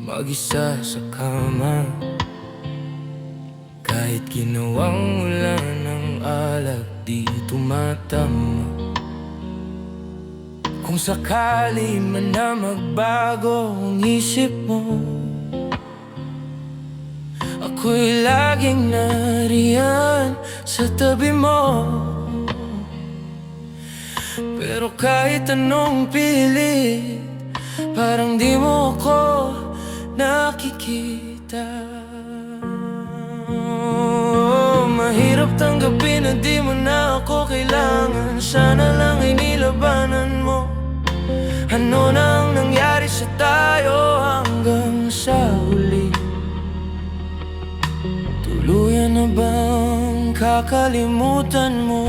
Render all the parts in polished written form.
mag-isa sa kama, kahit ginawang ulan ng alak di tumatama. Kung sakali man na magbago ang isip mo, ako'y laging nariyan sa tabi mo. Pero kahit anong pilit, parang di mo ako nakikita. Mahirap tanggapin na di mo na ako kailangan. Sana lang ay nilabanan mo. Ano nang nangyari sa tayo hanggang sa huli? Tuluyan na bang kakalimutan mo?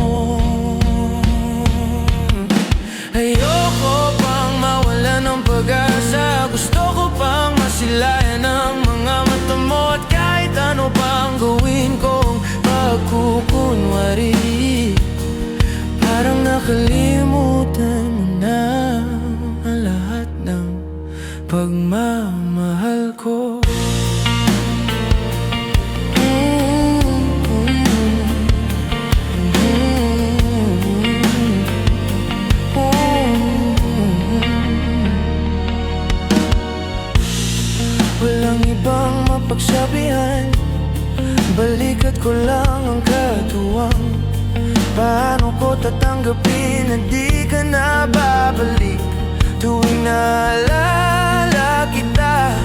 Ayoko pang mawala ng pag-asa. Gusto ko pang masilayan ang mga mata mo. At kahit ano pang gawin kong pagkukunwari, parang nakalimutan mo na ang lahat ng pagmamahal ko. Walang ibang mapagsabihan, balikat ko lang ang katuwang. Paano ko tatanggapin na di ka na babalik? Tuwing naalala kita,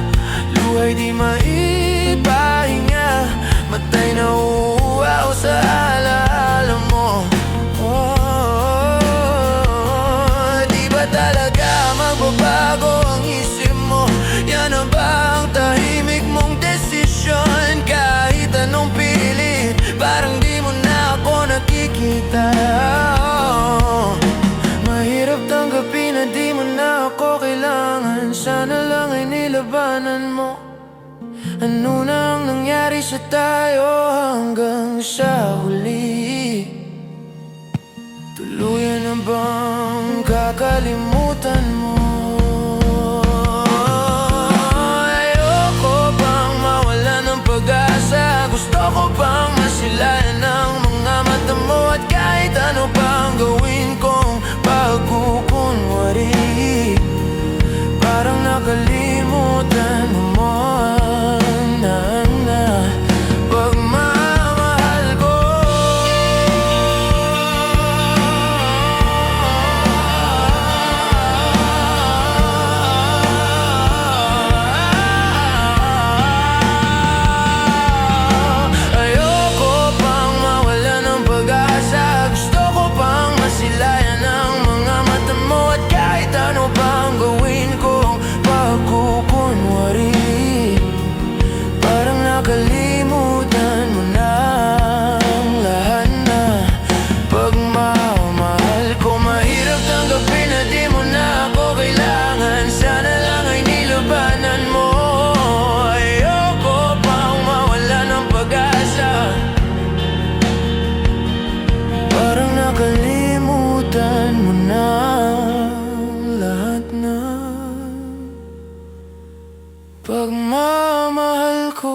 luhay di maipahinga. Matay na uuwaw sa alaala mo. Di ba talaga magbabago ang isip mo? Yan na ba ang tahimik mong desisyon? Kahit anong pilit, parang di mo na ako nakikita. Mahirap tanggapin na di mo na ako kailangan. Sana lang ay nilabanan mo. Ano nang nangyari sa tayo hanggang sa huli? Tuluyan na bang kakalimutan mo? Gusto ko bang masilayan ang mga mata mo? At kahit ano pang gawin kong pagkukunwari, parang nakalimutan mo na pagmamahal ko. Nakalimutan mo na ang lahat na pagmamahal ko. Mahirap tanggapin na di mo na ako kailangan. Sana lang ay nilabanan mo. Ayoko pang mawala ng pag-asa. Parang nakalimutan mo na ang lahat na pagmamahal ko.